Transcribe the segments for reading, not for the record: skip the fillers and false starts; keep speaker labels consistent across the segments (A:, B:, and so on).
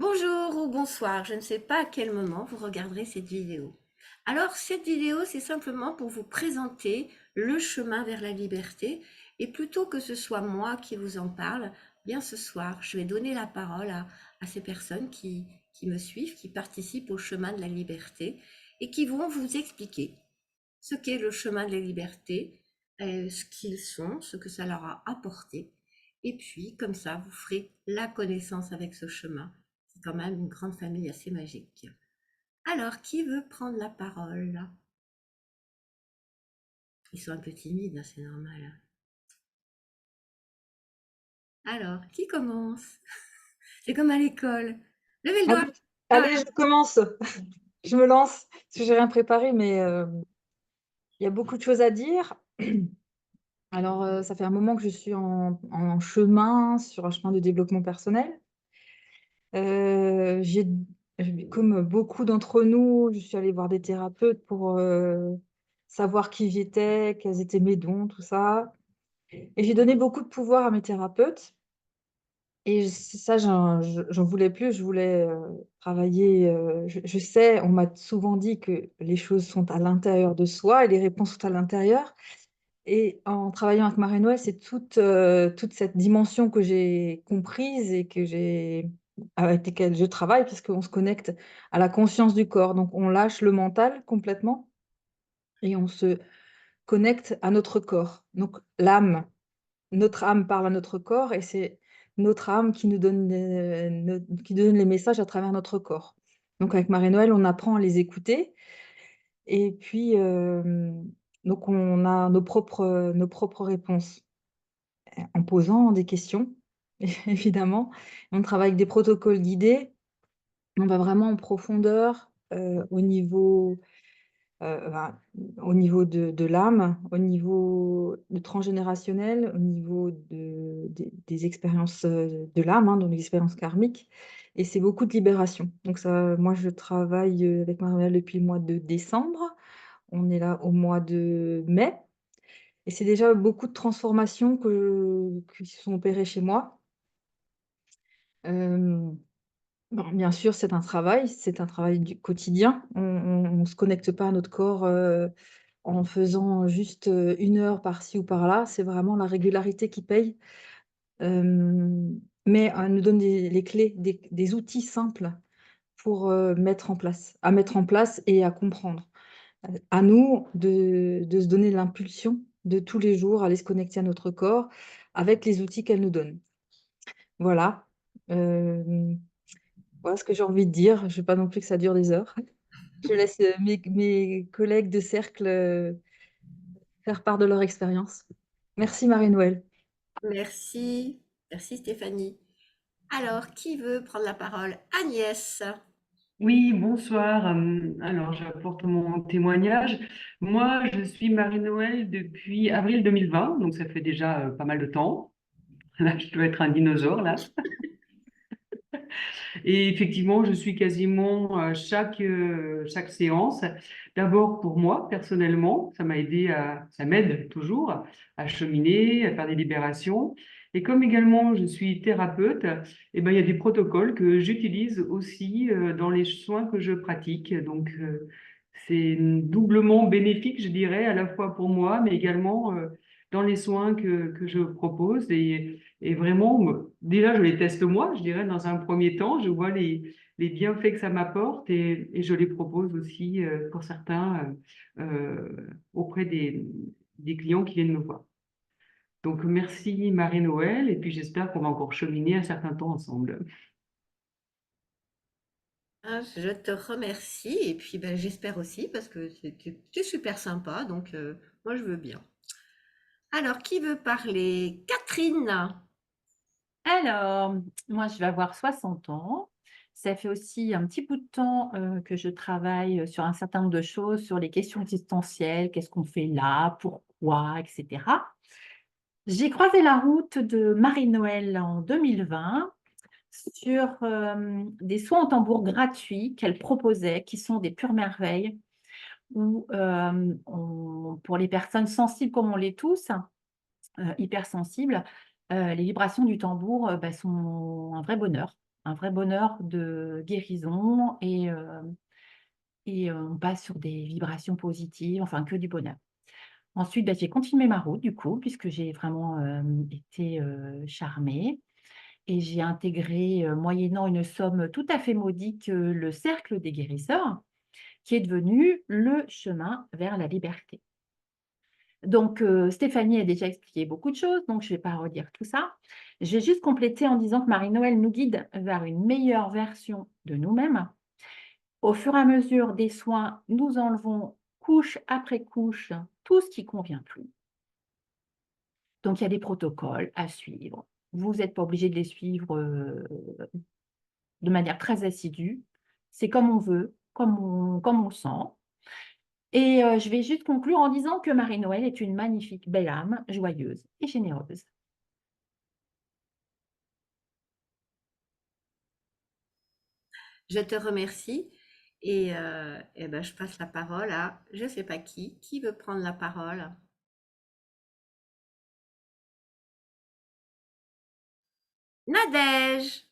A: Bonjour ou bonsoir, je ne sais pas à quel moment vous regarderez cette vidéo. Alors, cette vidéo, c'est simplement pour vous présenter le chemin vers la liberté. Et plutôt que ce soit moi qui vous en parle, bien ce soir, je vais donner la parole à ces personnes qui me suivent, qui participent au chemin de la liberté et qui vont vous expliquer ce qu'est le chemin de la liberté, ce qu'ils sont, ce que ça leur a apporté. Et puis, comme ça, vous ferez la connaissance avec ce chemin. C'est quand même une grande famille assez magique. Alors, qui veut prendre la parole là? Ils sont un peu timides, hein, c'est normal. Alors, qui commence? C'est comme à l'école. Levez le doigt.
B: Allez,
A: Ah,
B: allez, je commence. Je me lance, parce que j'ai rien préparé, mais il y a beaucoup de choses à dire. Alors, ça fait un moment que je suis en chemin, sur un chemin de développement personnel. J'ai comme beaucoup d'entre nous, je suis allée voir des thérapeutes pour, savoir qui j'étais, quels étaient mes dons, tout ça, et j'ai donné beaucoup de pouvoir à mes thérapeutes. Et ça, j'en voulais plus, je voulais, travailler, je sais, on m'a souvent dit que les choses sont à l'intérieur de soi et les réponses sont à l'intérieur, et en travaillant avec Marée-Noël, c'est toute cette dimension que j'ai comprise et que j'ai avec lesquelles je travaille, parce qu'on se connecte à la conscience du corps. Donc on lâche le mental complètement et on se connecte à notre corps. Donc l'âme, notre âme parle à notre corps et c'est notre âme qui nous donne qui donne les messages à travers notre corps. Donc avec Marie-Noël, on apprend à les écouter et puis, donc on a nos propres réponses, en posant des questions évidemment. On travaille avec des protocoles guidés, on va vraiment en profondeur, ben, au niveau de l'âme, au niveau de transgénérationnel, au niveau des expériences, de l'âme, hein, donc les expériences karmiques, et c'est beaucoup de libération. Donc ça, moi, je travaille, avec Marielle depuis le mois de décembre. On est là au mois de mai et c'est déjà beaucoup de transformations qui se sont opérées chez moi. Hem, bon, bien sûr, c'est un travail du quotidien. On se connecte pas à notre corps, en faisant juste, 1 heure par-ci ou par-là, c'est vraiment la régularité qui paye. Mais elle nous donne les clés, des outils simples pour, mettre en place et à comprendre. À nous de se donner l'impulsion de tous les jours, aller se connecter à notre corps avec les outils qu'elle nous donne. Voilà, hem, voilà ce que j'ai envie de dire. Je ne veux pas non plus que ça dure des heures. Je laisse, mes collègues de cercle, faire part de leur expérience. Merci Marie-Noël.
A: merci. Merci Stéphanie. Alors, qui veut prendre la parole? Agnès.
C: Oui, bonsoir. Alors, j'apporte mon témoignage. Moi, je suis Marie-Noël depuis avril 2020, donc ça fait déjà pas mal de temps. Là, je dois être un dinosaure, là. Et effectivement, je suis quasiment chaque séance. D'abord pour moi, personnellement, ça m'aide toujours à cheminer, à faire des libérations. Et comme également je suis thérapeute, eh ben, il y a des protocoles que j'utilise aussi dans les soins que je pratique. Donc, c'est doublement bénéfique, je dirais, à la fois pour moi, mais également dans les soins que je propose. Et vraiment, déjà, je les teste moi, je dirais, dans un premier temps. Je vois les bienfaits que ça m'apporte et je les propose aussi pour certains auprès des clients qui viennent me voir. Donc, merci Marie-Noël, et puis j'espère qu'on va encore cheminer un certain temps ensemble.
A: Ah, je te remercie et puis ben, j'espère aussi parce que c'est super sympa, donc moi je veux bien. Alors, qui veut parler? Catherine.
D: Alors, moi, je vais avoir 60 ans. Ça fait aussi un petit bout de temps que je travaille sur un certain nombre de choses, sur les questions existentielles, qu'est-ce qu'on fait là, pourquoi, etc. J'ai croisé la route de Marie-Noël en 2020 sur des soins au tambour gratuits qu'elle proposait, qui sont des pures merveilles, où pour les personnes sensibles comme on l'est tous, hypersensibles, les vibrations du tambour, bah, sont un vrai bonheur. un vrai bonheur de guérison et on passe sur des vibrations positives, enfin que du bonheur. Ensuite, bah, j'ai continué ma route du coup, puisque j'ai vraiment, été, charmée et j'ai intégré, moyennant une somme tout à fait modique, le cercle des guérisseurs, qui est devenu le chemin vers la liberté. Donc, Stéphanie a déjà expliqué beaucoup de choses, donc je ne vais pas redire tout ça. Je vais juste compléter en disant que Marie-Noël nous guide vers une meilleure version de nous-mêmes. Au fur et à mesure des soins, nous enlevons couche après couche tout ce qui ne convient plus. Donc, il y a des protocoles à suivre. Vous n'êtes pas obligé de les suivre de manière très assidue. C'est comme on veut, comme on le sent. Et je vais juste conclure en disant que Marie-Noël est une magnifique belle âme, joyeuse et généreuse.
A: Je te remercie et ben, je passe la parole à je ne sais pas qui veut prendre la parole. Nadège!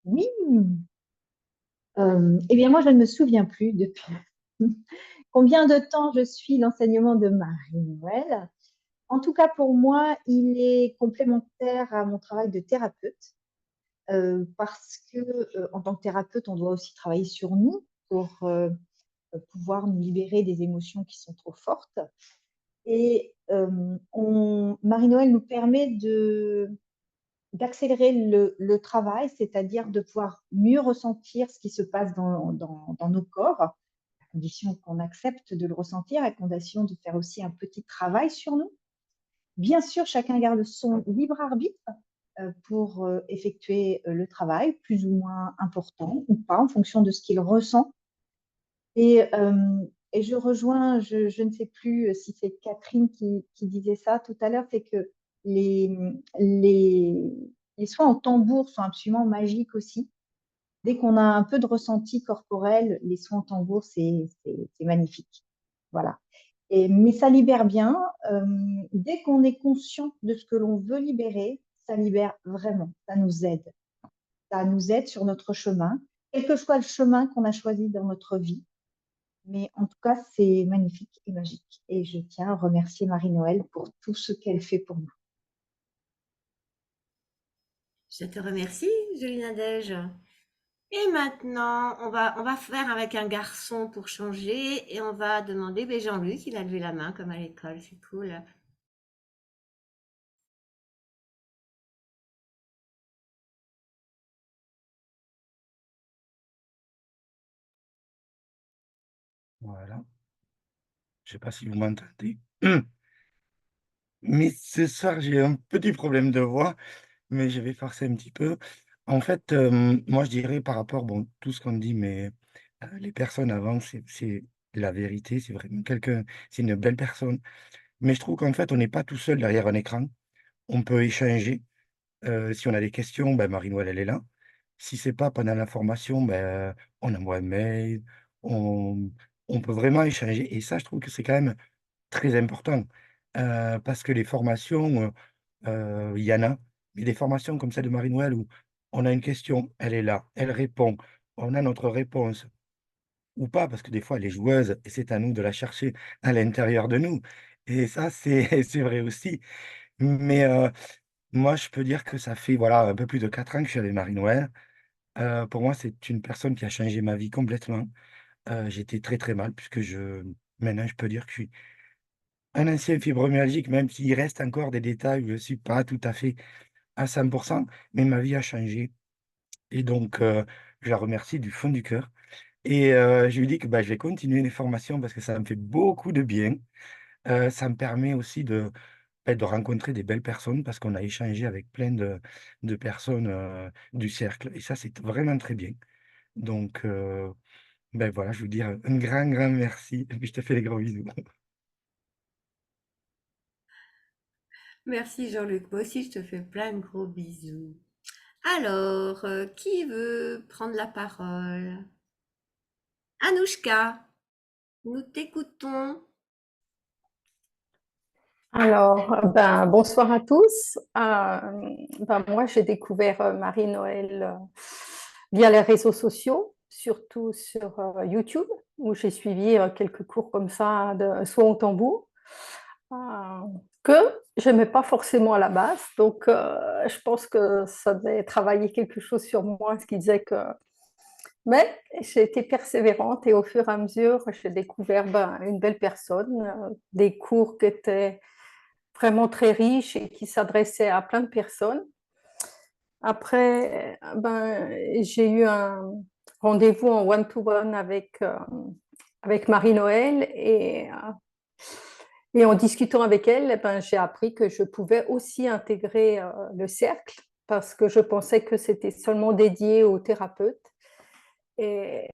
E: Oui, eh bien moi je ne me souviens plus depuis combien de temps je suis l'enseignement de Marie-Noël. En tout cas pour moi, il est complémentaire à mon travail de thérapeute parce que en tant que thérapeute, on doit aussi travailler sur nous pour pouvoir nous libérer des émotions qui sont trop fortes. Et Marie-Noël nous permet d'accélérer le travail, c'est-à-dire de pouvoir mieux ressentir ce qui se passe dans nos corps, à condition qu'on accepte de le ressentir, à condition de faire aussi un petit travail sur nous. Bien sûr, chacun garde son libre arbitre pour effectuer le travail, plus ou moins important ou pas, en fonction de ce qu'il ressent. Et, et je rejoins, je ne sais plus si c'est Catherine qui disait ça tout à l'heure, c'est que les, les, les soins en tambour sont absolument magiques aussi. Dès qu'on a un peu de ressenti corporel, les soins en tambour, c'est magnifique. Voilà. Mais ça libère bien. Dès qu'on est conscient de ce que l'on veut libérer, ça libère vraiment. Ça nous aide. Ça nous aide sur notre chemin, quel que soit le chemin qu'on a choisi dans notre vie. Mais en tout cas, c'est magnifique et magique. Et je tiens à remercier Marie-Noël pour tout ce qu'elle fait pour nous.
A: Je te remercie, Julie Nadège. Et maintenant, on va faire avec un garçon pour changer et on va demander, ben Jean-Luc, il a levé la main comme à l'école, c'est cool.
F: Voilà. Je sais pas si vous m'entendez. Mais ce soir, j'ai un petit problème de voix, mais je vais forcer un petit peu. En fait, moi, je dirais par rapport, bon, tout ce qu'on dit, mais les personnes avant, c'est la vérité. C'est vraiment quelqu'un, c'est une belle personne. Mais je trouve qu'en fait, on n'est pas tout seul derrière un écran. On peut échanger. Si on a des questions, ben, Marie-Noël, elle est là. Si c'est pas pendant la formation, ben, on envoie un mail. On, on peut vraiment échanger. Et ça, je trouve que c'est quand même très important, parce que les formations, il y en a, mais des formations comme celle de Marie-Noël où on a une question, elle est là, elle répond, on a notre réponse ou pas, parce que des fois elle est joueuse et c'est à nous de la chercher à l'intérieur de nous et ça c'est c'est vrai aussi. Mais, moi je peux dire que ça fait voilà un peu plus de 4 ans que je suis avec Marie-Noël. Pour moi, c'est une personne qui a changé ma vie complètement. J'étais très, très mal puisque maintenant je peux dire que je suis un ancien fibromyalgique, même s'il reste encore des détails où je ne suis pas tout à fait à 100, mais ma vie a changé et donc je la remercie du fond du cœur et je lui dis que, bah, je vais continuer les formations parce que ça me fait beaucoup de bien. Ça me permet aussi de rencontrer des belles personnes parce qu'on a échangé avec plein de personnes, du cercle et ça, c'est vraiment très bien. Donc voilà, je veux dire un grand, grand merci et puis je te fais des gros bisous.
A: Merci Jean-Luc, moi aussi je te fais plein de gros bisous. Alors, qui veut prendre la parole? Anouchka, nous t'écoutons.
G: Alors, bonsoir à tous. Moi, j'ai découvert Marie-Noël via les réseaux sociaux, surtout sur YouTube, où j'ai suivi quelques cours comme ça de soin au tambour, euh, que je n'aimais pas forcément à la base. Donc, je pense que ça devait travailler quelque chose sur moi, ce qui disait que... Mais j'ai été persévérante et au fur et à mesure, j'ai découvert une belle personne, des cours qui étaient vraiment très riche et qui s'adressait à plein de personnes. Après, j'ai eu un rendez-vous en one-to-one avec Marie-Noël et en discutant avec elle, j'ai appris que je pouvais aussi intégrer le cercle parce que je pensais que c'était seulement dédié aux thérapeutes. Et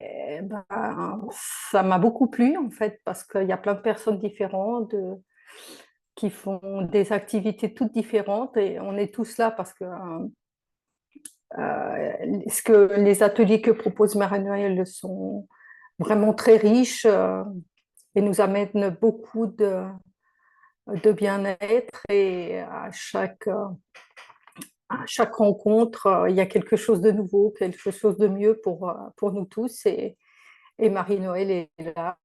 G: ça m'a beaucoup plu en fait parce qu'il y a plein de personnes différentes, qui font des activités toutes différentes et on est tous là parce que les ateliers que propose Marie-Noël sont vraiment très riches et nous amènent beaucoup de bien-être et à chaque rencontre, il y a quelque chose de nouveau, quelque chose de mieux pour nous tous et Marie-Noël est là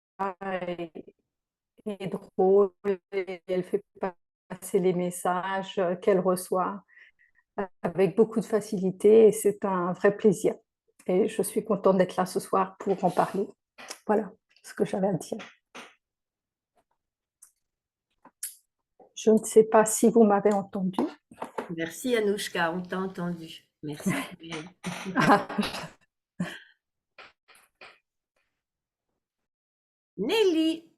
G: et drôle et elle fait passer les messages qu'elle reçoit avec beaucoup de facilité et c'est un vrai plaisir. Et je suis contente d'être là ce soir pour en parler. Voilà ce que j'avais à dire. Je ne sais pas si vous m'avez entendu.
A: Merci Anouchka, on t'a entendu. Merci. Nelly.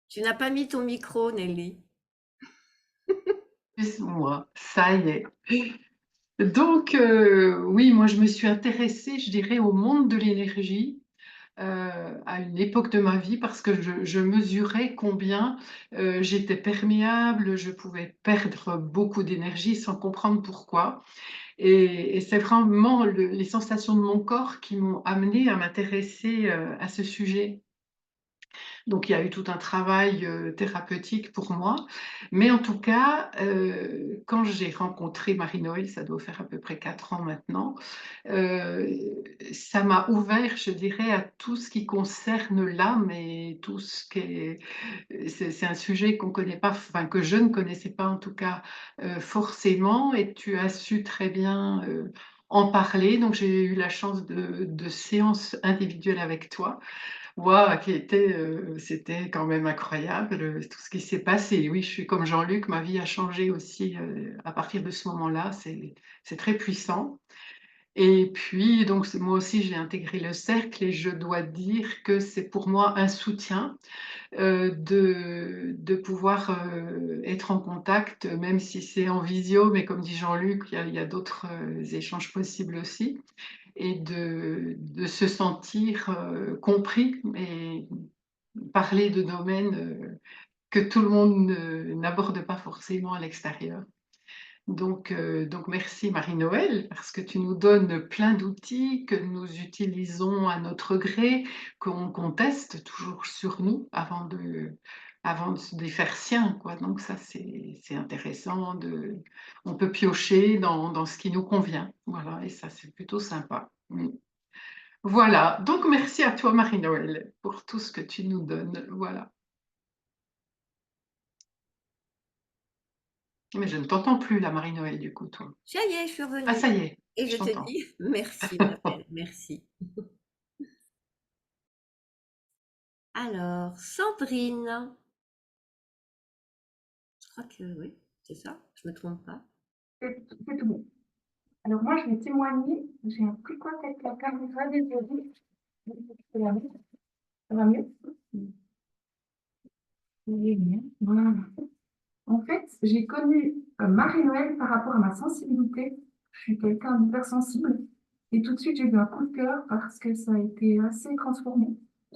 A: Tu n'as pas mis ton micro, Nelly.
H: Moi, ça y est. Donc, oui, moi, je me suis intéressée, je dirais, au monde de l'énergie à une époque de ma vie parce que je mesurais combien j'étais perméable, je pouvais perdre beaucoup d'énergie sans comprendre pourquoi. Et c'est vraiment les sensations de mon corps qui m'ont amenée à m'intéresser à ce sujet. Donc, il y a eu tout un travail thérapeutique pour moi. Mais en tout cas, quand j'ai rencontré Marie-Noël, ça doit faire à peu près 4 ans maintenant, ça m'a ouvert, je dirais, à tout ce qui concerne l'âme et tout ce qui est... C'est un sujet qu'on connaît pas, enfin, que je ne connaissais pas en tout cas forcément, et tu as su très bien en parler. Donc, j'ai eu la chance de séances individuelles avec toi. Waouh, c'était quand même incroyable tout ce qui s'est passé. Oui, je suis comme Jean-Luc, ma vie a changé aussi à partir de ce moment-là. C'est très puissant. Et puis, donc, moi aussi, j'ai intégré le cercle et je dois dire que c'est pour moi un soutien de pouvoir être en contact, même si c'est en visio, mais comme dit Jean-Luc, il y a d'autres échanges possibles aussi et de se sentir compris et parler de domaines que tout le monde n'aborde pas forcément à l'extérieur. Donc merci Marie-Noël, parce que tu nous donnes plein d'outils que nous utilisons à notre gré, qu'on teste toujours sur nous avant de les faire siens, quoi. Donc ça, c'est intéressant. On peut piocher dans ce qui nous convient. Voilà, et ça, c'est plutôt sympa. Voilà, donc merci à toi Marie-Noël pour tout ce que tu nous donnes. Voilà. Mais je ne t'entends plus là, Marie-Noël, du coup, toi.
A: Ça y est, je suis revenue.
H: Ah, ça y est,
A: Et
H: je
A: je te
H: t'entends.
A: dis merci, ma belle, merci. Alors, Sandrine. Je crois que oui, c'est ça, je ne me trompe pas.
I: C'est tout bon. Alors moi, je vais témoigner. J'ai un petit coin avec la caméra, désolée. Ça va mieux? Génial. Voilà. En fait, j'ai connu Marie-Noël par rapport à ma sensibilité. Je suis quelqu'un d'hypersensible. Et tout de suite, j'ai eu un coup de cœur parce que ça a été assez transformé.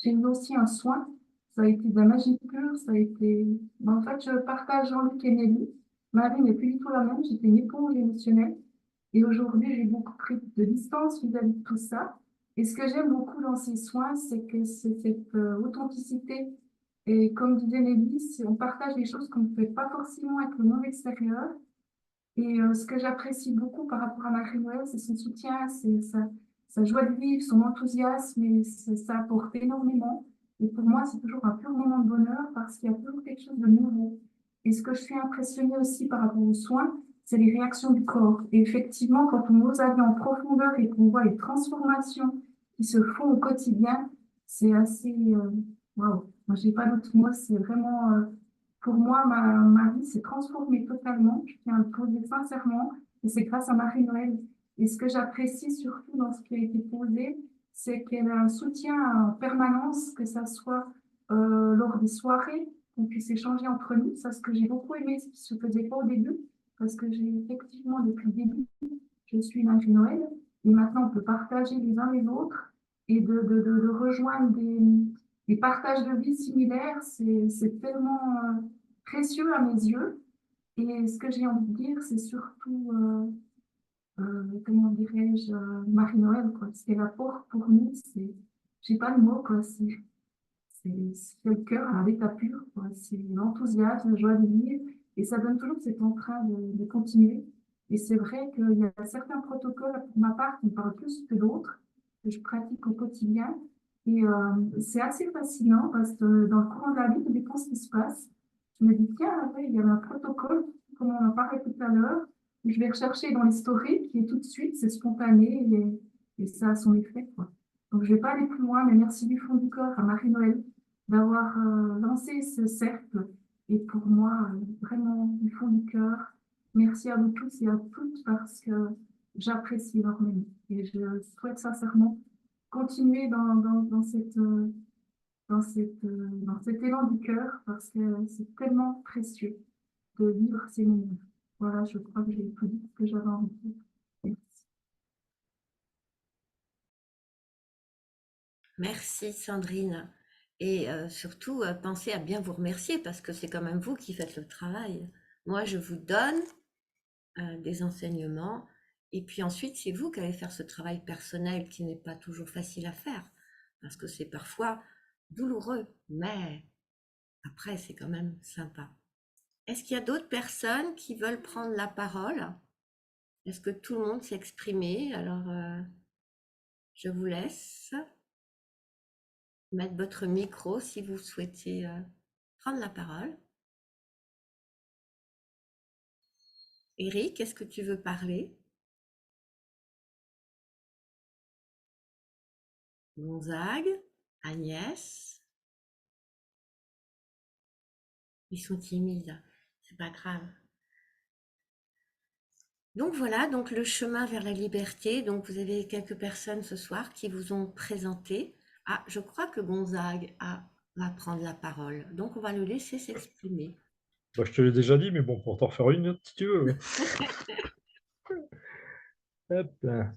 I: J'ai eu aussi un soin. Ça a été de la magie pure. Ça a été... En fait, je partage Jean-Luc et Nelly. Ma vie n'est plus du tout la même. J'étais une éponge émotionnelle. Et aujourd'hui, j'ai beaucoup pris de distance vis-à-vis de tout ça. Et ce que j'aime beaucoup dans ces soins, c'est que c'est cette authenticité. Et comme disait Nelly, on partage des choses qu'on ne fait pas forcément avec le monde extérieur. Et ce que j'apprécie beaucoup par rapport à Marie-Noël, c'est son soutien, c'est sa joie de vivre, son enthousiasme, et ça apporte énormément. Et pour moi, c'est toujours un pur moment de bonheur parce qu'il y a toujours quelque chose de nouveau. Et ce que je suis impressionnée aussi par rapport aux soins, c'est les réactions du corps. Et effectivement, quand on ose aller en profondeur et qu'on voit les transformations qui se font au quotidien, c'est assez... Waouh! Moi, j'ai pas d'autres mots, c'est vraiment... pour moi, ma vie s'est transformée totalement. Je tiens à le poser sincèrement. Et c'est grâce à Marie-Noël. Et ce que j'apprécie surtout dans ce qui a été posé, c'est qu'elle a un soutien en permanence, que ça soit lors des soirées, qu'on puisse échanger entre nous. Ça, ce que j'ai beaucoup aimé, ce qui ne se faisait pas au début, parce que j'ai effectivement, depuis le début, je suis Marie-Noël. Et maintenant, on peut partager les uns les autres et de rejoindre des partages de vie similaires. C'est tellement précieux à mes yeux. Et ce que j'ai envie de dire, c'est surtout, comment dirais-je, Marie-Noël, quoi. Ce qu'elle apporte pour nous, j'ai pas le mot, quoi. C'est le cœur à l'état pur, quoi. C'est l'enthousiasme, la joie de vivre. Et ça donne toujours cet entrain de continuer. Et c'est vrai qu'il y a certains protocoles, pour ma part, qui me parlent plus que d'autres, que je pratique au quotidien. Et c'est assez fascinant parce que dans le courant de la vie, tout dépend ce qui se passe. Je me dis, tiens, ouais, il y avait un protocole, comme on en parlait tout à l'heure, je vais rechercher dans l'historique et tout de suite, c'est spontané et ça a son effet, quoi. Donc, je ne vais pas aller plus loin, mais merci du fond du cœur à Marie-Noël d'avoir lancé ce cercle. Et pour moi, vraiment du fond du cœur, merci à vous tous et à toutes parce que j'apprécie énormément. Et je souhaite sincèrement continuer dans cet élan du cœur parce que c'est tellement précieux de vivre ces moments. Voilà, je crois que j'ai tout dit ce que j'avais envie de dire. Merci.
A: Merci Sandrine. Et surtout, pensez à bien vous remercier parce que c'est quand même vous qui faites le travail. Moi, je vous donne des enseignements et puis ensuite, c'est vous qui allez faire ce travail personnel qui n'est pas toujours facile à faire parce que c'est parfois douloureux, mais après, c'est quand même sympa. Est-ce qu'il y a d'autres personnes qui veulent prendre la parole? Est-ce que tout le monde s'est exprimé? Alors, je vous laisse mettre votre micro si vous souhaitez prendre la parole. Eric, est-ce que tu veux parler? Gonzague, Agnès, ils sont timides, c'est pas grave. Donc voilà, donc le chemin vers la liberté. Donc vous avez quelques personnes ce soir qui vous ont présenté. Ah, je crois que Gonzague va prendre la parole. Donc on va le laisser s'exprimer.
J: Bah, je te l'ai déjà dit, mais bon, pour t'en refaire une autre, si tu veux. Hop là.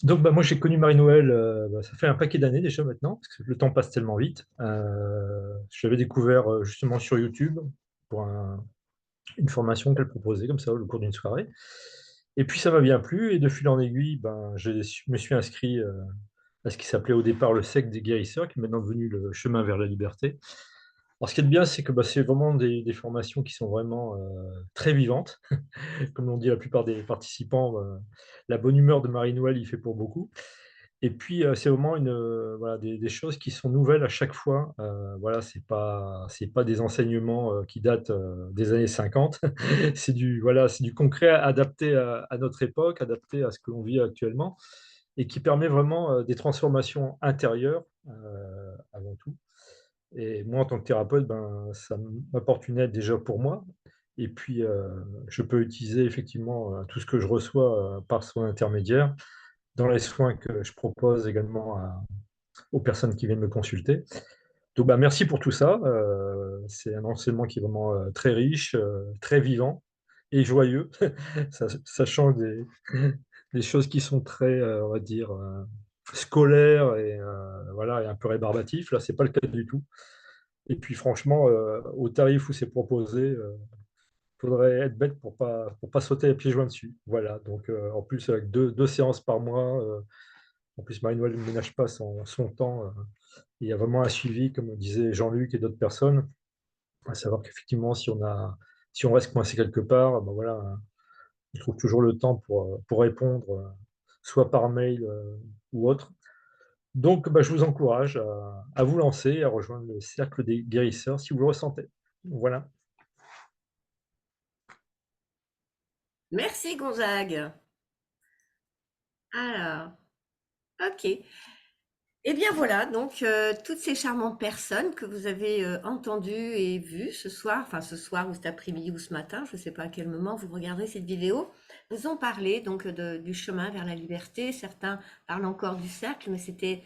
J: Donc, bah, moi, j'ai connu Marie-Noël, ça fait un paquet d'années déjà maintenant, parce que le temps passe tellement vite. Je l'avais découvert justement sur YouTube pour une formation qu'elle proposait, comme ça, au cours d'une soirée. Et puis, ça m'a bien plu, et de fil en aiguille, ben, je me suis inscrit à ce qui s'appelait au départ le secte des guérisseurs, qui est maintenant devenu le chemin vers la liberté. Alors, ce qui est bien, c'est que bah, c'est vraiment des formations qui sont vraiment très vivantes. Comme l'ont dit la plupart des participants, la bonne humeur de Marie-Noël y fait pour beaucoup. Et puis, c'est vraiment voilà, des choses qui sont nouvelles à chaque fois. Voilà, c'est pas des enseignements qui datent des années 50. Voilà, c'est du concret adapté à notre époque, adapté à ce que l'on vit actuellement, et qui permet vraiment des transformations intérieures avant tout. Et moi, en tant que thérapeute, ben, ça m'apporte une aide déjà pour moi. Et puis, je peux utiliser effectivement tout ce que je reçois par son intermédiaire dans les soins que je propose également aux personnes qui viennent me consulter. Donc, bah, merci pour tout ça. C'est un enseignement qui est vraiment très riche, très vivant et joyeux. Ça change des choses qui sont très, on va dire, scolaires et, voilà, et un peu rébarbatifs. Là, c'est pas le cas du tout. Et puis franchement, au tarif où c'est proposé, faudrait être bête pour pas sauter les pieds joints dessus. Voilà, donc en plus, avec deux séances par mois, en plus, Marie-Noël ne ménage pas son temps. Il y a vraiment un suivi, comme disait Jean-Luc et d'autres personnes, à savoir qu'effectivement, si on reste coincé quelque part, ben voilà, on trouve toujours le temps pour répondre, soit par mail ou autre. Donc, bah, je vous encourage à vous lancer, à rejoindre le cercle des guérisseurs si vous le ressentez. Voilà.
A: Merci Gonzague. Alors, ok. Eh bien voilà, donc toutes ces charmantes personnes que vous avez entendues et vues ce soir, enfin ce soir ou cet après-midi ou ce matin, je ne sais pas à quel moment vous regarderez cette vidéo, vous ont parlé donc du chemin vers la liberté. Certains parlent encore du cercle, mais c'était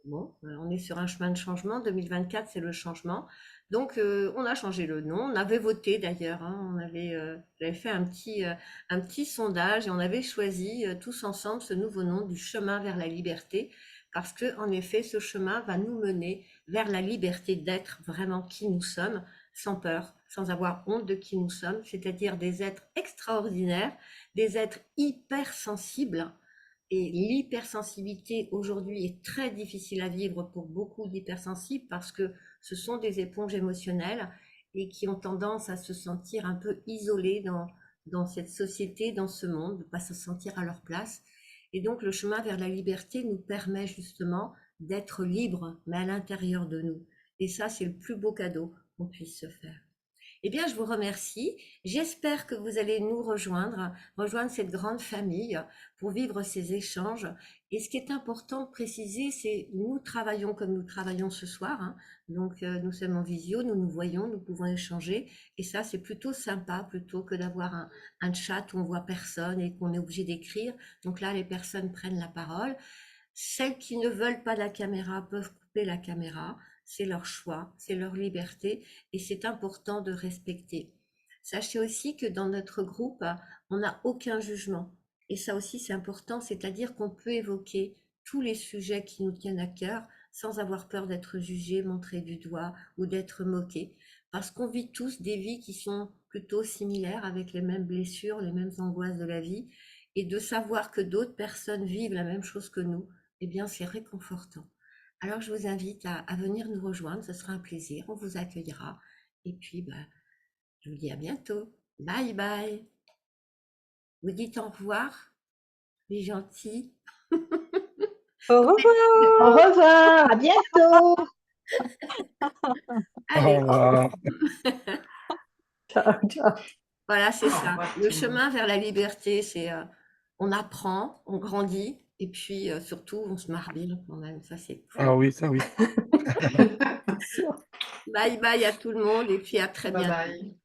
A: bon, on est sur un chemin de changement. 2024, c'est le changement. Donc on a changé le nom, on avait voté d'ailleurs, hein, j'avais fait un petit sondage et on avait choisi tous ensemble ce nouveau nom du chemin vers la liberté. Parce que, en effet, ce chemin va nous mener vers la liberté d'être vraiment qui nous sommes, sans peur, sans avoir honte de qui nous sommes, c'est-à-dire des êtres extraordinaires, des êtres hypersensibles. Et l'hypersensibilité aujourd'hui est très difficile à vivre pour beaucoup d'hypersensibles parce que ce sont des éponges émotionnelles et qui ont tendance à se sentir un peu isolés dans cette société, dans ce monde, de ne pas se sentir à leur place. Et donc, le chemin vers la liberté nous permet justement d'être libres, mais à l'intérieur de nous. Et ça, c'est le plus beau cadeau qu'on puisse se faire. Eh bien, je vous remercie. J'espère que vous allez nous rejoindre cette grande famille pour vivre ces échanges. Et ce qui est important de préciser, c'est nous travaillons comme nous travaillons ce soir, hein. Donc, nous sommes en visio, nous nous voyons, nous pouvons échanger. Et ça, c'est plutôt sympa plutôt que d'avoir un chat où on voit personne et qu'on est obligé d'écrire. Donc là, les personnes prennent la parole. Celles qui ne veulent pas la caméra peuvent couper la caméra. C'est leur choix, c'est leur liberté et c'est important de respecter. Sachez aussi que dans notre groupe, on n'a aucun jugement. Et ça aussi, c'est important, c'est-à-dire qu'on peut évoquer tous les sujets qui nous tiennent à cœur sans avoir peur d'être jugé, montré du doigt ou d'être moqué. Parce qu'on vit tous des vies qui sont plutôt similaires avec les mêmes blessures, les mêmes angoisses de la vie. Et de savoir que d'autres personnes vivent la même chose que nous, eh bien, c'est réconfortant. Alors, je vous invite à venir nous rejoindre, ce sera un plaisir, on vous accueillera. Et puis, bah, je vous dis à bientôt. Bye bye. Vous dites au revoir, les gentils.
B: Au revoir.
E: Au revoir, à bientôt.
F: Au
A: Allez,
F: revoir.
G: Ciao, ciao.
A: voilà, c'est
H: Au
A: ça.
H: revoir,
A: Le
H: tout le monde.
A: chemin vers la liberté, c'est on apprend, on grandit, et puis surtout, on se marre bien quand même. Ça, c'est cool.
F: Ah oui, ça oui.
A: Bye bye à tout le monde, et puis à très
H: Bye
A: bientôt.
H: bye.